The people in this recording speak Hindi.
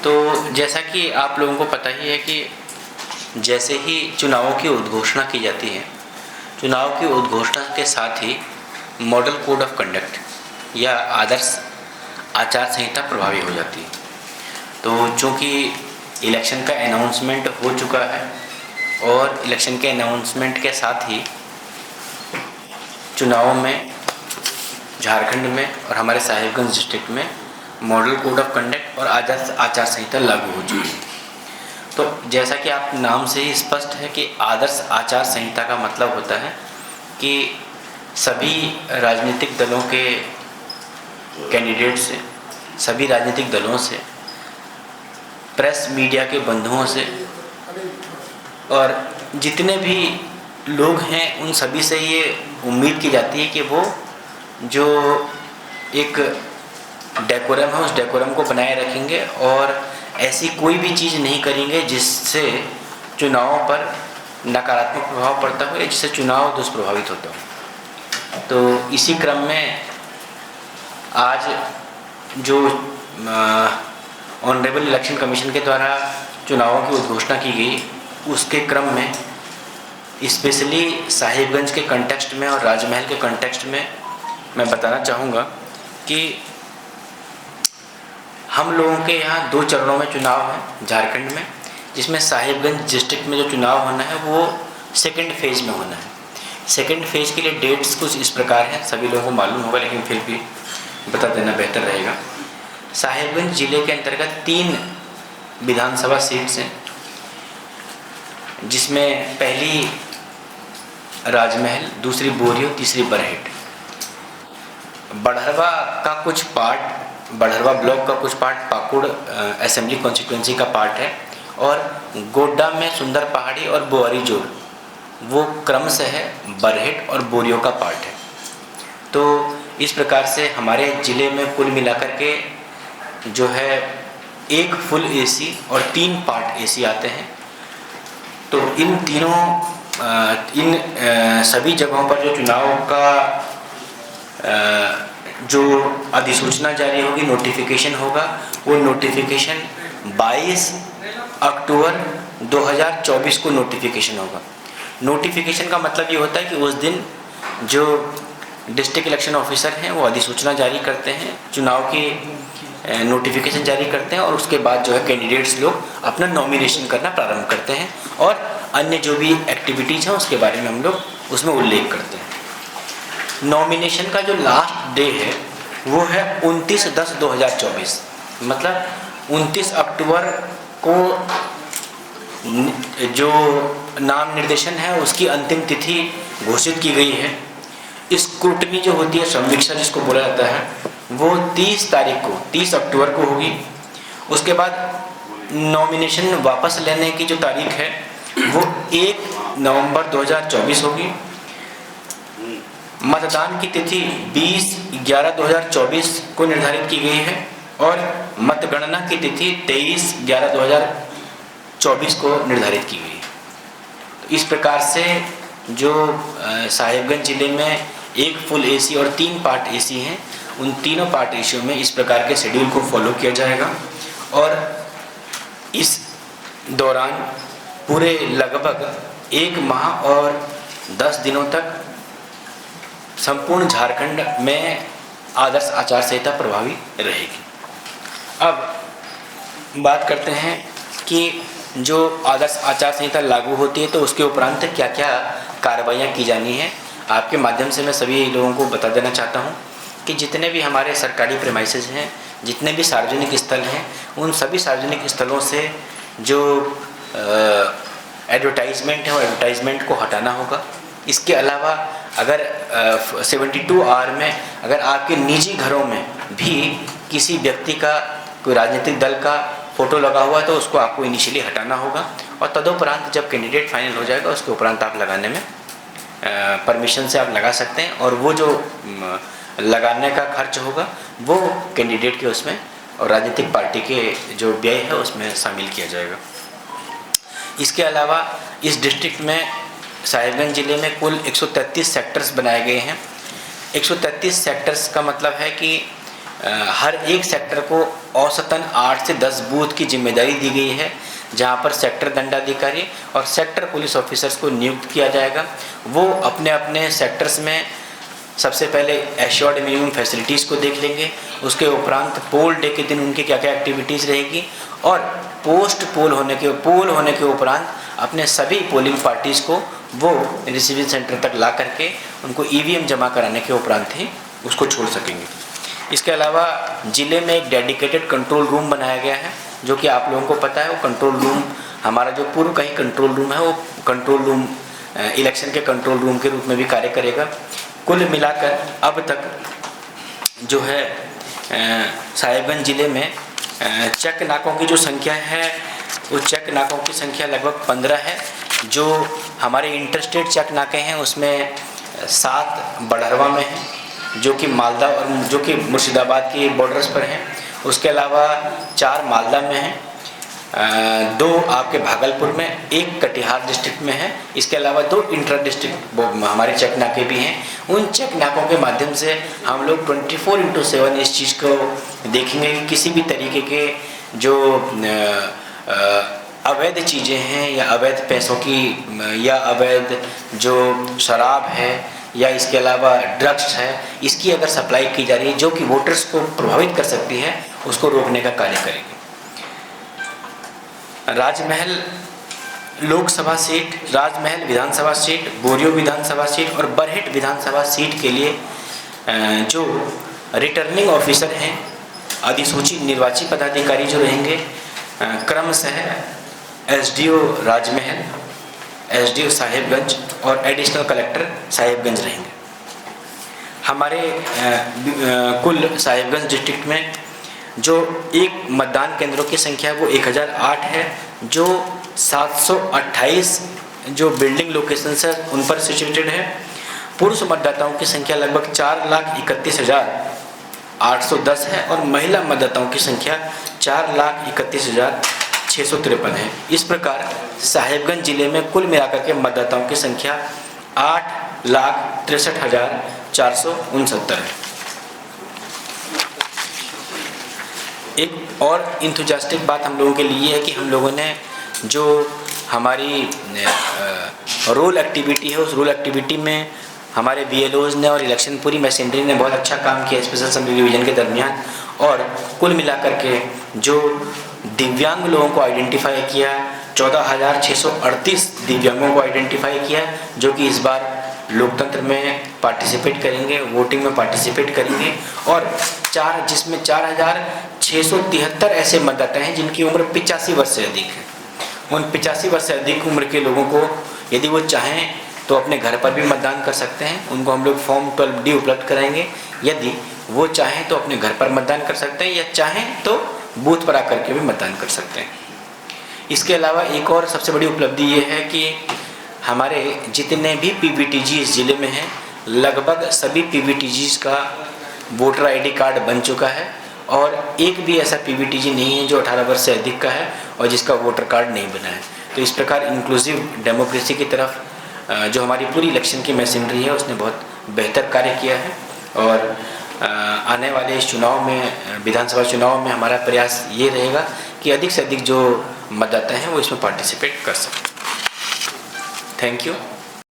तो जैसा कि आप लोगों को पता ही है कि जैसे ही चुनावों की उद्घोषणा की जाती है, चुनाव की उद्घोषणा के साथ ही मॉडल कोड ऑफ कंडक्ट या आदर्श आचार संहिता प्रभावी हो जाती है। तो चूँकि इलेक्शन का अनाउंसमेंट हो चुका है और इलेक्शन के अनाउंसमेंट के साथ ही चुनावों में झारखंड में और हमारे साहिबगंज डिस्ट्रिक्ट में मॉडल कोड ऑफ कंडक्ट और आदर्श आचार संहिता लागू हो चुकी है। तो जैसा कि आप नाम से ही स्पष्ट है कि आदर्श आचार संहिता का मतलब होता है कि सभी राजनीतिक दलों के कैंडिडेट से, सभी राजनीतिक दलों से, प्रेस मीडिया के बंधुओं से और जितने भी लोग हैं उन सभी से ये उम्मीद की जाती है कि वो जो एक डेकोरम है उस डेकोरम को बनाए रखेंगे और ऐसी कोई भी चीज़ नहीं करेंगे जिससे चुनावों पर नकारात्मक प्रभाव पड़ता हो या जिससे चुनाव दुष्प्रभावित होता हो। तो इसी क्रम में आज जो ऑनरेबल इलेक्शन कमीशन के द्वारा चुनावों की उद्घोषणा की गई, उसके क्रम में स्पेशली साहिबगंज के कंटेक्स्ट में और राजमहल के कंटेक्स्ट में मैं बताना चाहूँगा कि हम लोगों के यहाँ 2 चरणों में चुनाव है झारखंड में, जिसमें साहिबगंज डिस्ट्रिक्ट में जो चुनाव होना है वो सेकंड फेज़ में होना है। सेकंड फेज़ के लिए डेट्स कुछ इस प्रकार हैं, सभी लोगों को मालूम होगा लेकिन फिर भी बता देना बेहतर रहेगा। साहिबगंज ज़िले के अंतर्गत 3 विधानसभा सीट्स हैं, जिसमें पहली राजमहल, दूसरी बोरियो, तीसरी बरहेट। बढ़रवा का कुछ पार्ट, बढ़रवा ब्लॉक का कुछ पार्ट पाकुड़ असेंबली कॉन्स्टिट्यूंसी का पार्ट है और गोड्डा में सुंदर पहाड़ी और बोअरी जोड़ वो क्रमशः है बरहेट और बोरियो का पार्ट है। तो इस प्रकार से हमारे ज़िले में कुल मिलाकर के जो है 1 फुल एसी और 3 पार्ट एसी आते हैं। तो इन तीनों सभी जगहों पर जो चुनाव का जो अधिसूचना जारी होगी, नोटिफिकेशन होगा, वो नोटिफिकेशन 22 अक्टूबर 2024 को नोटिफिकेशन होगा। नोटिफिकेशन का मतलब ये होता है कि उस दिन जो डिस्ट्रिक्ट इलेक्शन ऑफिसर हैं वो अधिसूचना जारी करते हैं, चुनाव की नोटिफिकेशन जारी करते हैं और उसके बाद जो है कैंडिडेट्स लोग अपना नॉमिनेशन करना प्रारंभ करते हैं और अन्य जो भी एक्टिविटीज़ हैं उसके बारे में हम लोग उसमें उल्लेख करते हैं। नॉमिनेशन का जो लास्ट डे है वो है 29/10/2024, मतलब 29 अक्टूबर को जो नाम निर्देशन है उसकी अंतिम तिथि घोषित की गई है। स्क्रूटनी जो होती है, समीक्षा जिसको बोला जाता है, वो 30 तारीख को, 30 अक्टूबर को होगी। उसके बाद नॉमिनेशन वापस लेने की जो तारीख है वो 1 नवंबर 2024 होगी। मतदान की तिथि 20/11/2024 को निर्धारित की गई है और मतगणना की तिथि 23/11/2024 को निर्धारित की गई है। तो इस प्रकार से जो साहिबगंज ज़िले में 1 फुल एसी और 3 पार्ट एसी हैं, उन तीनों पार्ट एसियों में इस प्रकार के शेड्यूल को फॉलो किया जाएगा और इस दौरान पूरे लगभग 1 माह और 10 दिनों तक संपूर्ण झारखंड में आदर्श आचार संहिता प्रभावी रहेगी। अब बात करते हैं कि जो आदर्श आचार संहिता लागू होती है तो उसके उपरांत क्या क्या कार्रवाइयाँ की जानी है। आपके माध्यम से मैं सभी लोगों को बता देना चाहता हूँ कि जितने भी हमारे सरकारी प्रेमाइसेस हैं, जितने भी सार्वजनिक स्थल हैं, उन सभी सार्वजनिक स्थलों से जो एडवर्टाइजमेंट है वो एडवर्टाइजमेंट को हटाना होगा। इसके अलावा अगर 72 आवर में अगर आपके निजी घरों में भी किसी व्यक्ति का, कोई राजनीतिक दल का फ़ोटो लगा हुआ है तो उसको आपको इनिशियली हटाना होगा और तदुपरांत जब कैंडिडेट फाइनल हो जाएगा उसके उपरांत आप लगाने में परमिशन से आप लगा सकते हैं और वो जो लगाने का खर्च होगा वो कैंडिडेट के उसमें और राजनीतिक पार्टी के जो व्यय है उसमें शामिल किया जाएगा। इसके अलावा इस डिस्ट्रिक्ट में साहिबगंज ज़िले में कुल 133 सेक्टर्स बनाए गए हैं। 133 सेक्टर्स का मतलब है कि हर एक सेक्टर को औसतन 8 से 10 बूथ की जिम्मेदारी दी गई है, जहां पर सेक्टर दंडाधिकारी और सेक्टर पुलिस ऑफिसर्स को नियुक्त किया जाएगा। वो अपने अपने सेक्टर्स में सबसे पहले एश्योर्ड मिनिमम फैसिलिटीज़ को देख लेंगे, उसके उपरांत पोल डे के दिन उनकी क्या क्या एक्टिविटीज़ रहेगी, और पोस्ट पोल होने के उपरांत अपने सभी पोलिंग पार्टीज़ को वो रिसीविंग सेंटर तक ला करके उनको ईवीएम जमा कराने के उपरांत ही उसको छोड़ सकेंगे। इसके अलावा ज़िले में एक डेडिकेटेड कंट्रोल रूम बनाया गया है, जो कि आप लोगों को पता है। वो कंट्रोल रूम हमारा जो पूर्व का ही कंट्रोल रूम है, वो कंट्रोल रूम इलेक्शन के कंट्रोल रूम के रूप में भी कार्य करेगा। कुल मिलाकर अब तक जो है साहिबगंज ज़िले में चेक नाकों की जो संख्या है, वो चेक नाकों की संख्या लगभग 15 है। जो हमारे इंटरस्टेट चेक नाके हैं उसमें 7 बड़हरवा में हैं, जो कि मालदा और जो कि मुर्शिदाबाद की बॉर्डर्स पर हैं। उसके अलावा 4 मालदा में हैं, 2 आपके भागलपुर में, 1 कटिहार डिस्ट्रिक्ट में है। इसके अलावा 2 इंटर डिस्ट्रिक्ट हमारे चेक नाके भी हैं। उन चेक नाकों के माध्यम से हम लोग 24/7 इस चीज़ को देखेंगे कि किसी भी तरीके के जो अवैध चीज़ें हैं या अवैध पैसों की या अवैध जो शराब है या इसके अलावा ड्रग्स है, इसकी अगर सप्लाई की जा रही है जो कि वोटर्स को प्रभावित कर सकती है, उसको रोकने का कार्य करेंगे। राजमहल लोकसभा सीट, राजमहल विधानसभा सीट, बोरियो विधानसभा सीट और बरहेट विधानसभा सीट के लिए जो रिटर्निंग ऑफिसर हैं, अधिसूचित निर्वाची पदाधिकारी जो रहेंगे, क्रमशः एसडीओ राजमहल, एसडीओ साहिबगंज और एडिशनल कलेक्टर साहिबगंज रहेंगे। हमारे कुल साहिबगंज डिस्ट्रिक्ट में जो एक मतदान केंद्रों की संख्या है वो 1008 है, जो 728 जो बिल्डिंग लोकेशंस है उन पर सिचुएटेड है। पुरुष मतदाताओं की संख्या लगभग 4,31,810 है और महिला मतदाताओं की संख्या 4,31,653 है। इस प्रकार साहिबगंज जिले में कुल मिलाकर के मतदाताओं की संख्या 8,63,469 है। एक और इंथुजास्टिक बात हम लोगों के लिए है कि हम लोगों ने जो हमारी रोल एक्टिविटी है, उस रोल एक्टिविटी में हमारे BLOs ने और इलेक्शन पूरी मशीनरी ने बहुत अच्छा काम किया स्पेशल असेंबली डिवीज़न के दरमियान। और कुल मिलाकर के जो दिव्यांग लोगों को आइडेंटिफाई किया, 14,638 दिव्यांगों को आइडेंटिफाई किया, जो कि इस बार लोकतंत्र में पार्टिसिपेट करेंगे, वोटिंग में पार्टिसिपेट करेंगे। और जिसमें 4,673 ऐसे मतदाता हैं जिनकी उम्र 85 वर्ष से अधिक है। उन 85 वर्ष से अधिक उम्र के लोगों को यदि वो चाहें तो अपने घर पर भी मतदान कर सकते हैं। उनको हम लोग फॉर्म 12D उपलब्ध कराएंगे। यदि वो चाहें तो अपने घर पर मतदान कर सकते हैं या चाहें तो बूथ पर आकर के भी मतदान कर सकते हैं। इसके अलावा एक और सबसे बड़ी उपलब्धि ये है कि हमारे जितने भी PVTG इस ज़िले में हैं, लगभग सभी PVTGs का वोटर ID कार्ड बन चुका है और एक भी ऐसा PVTG नहीं है जो 18 वर्ष से अधिक का है और जिसका वोटर कार्ड नहीं बना है। तो इस प्रकार इंक्लूसिव डेमोक्रेसी की तरफ जो हमारी पूरी इलेक्शन की मशीनरी है उसने बहुत बेहतर कार्य किया है। और आने वाले इस चुनाव में, विधानसभा चुनाव में हमारा प्रयास ये रहेगा कि अधिक से अधिक जो मतदाता हैं वो इसमें पार्टिसिपेट कर सकें। Thank you.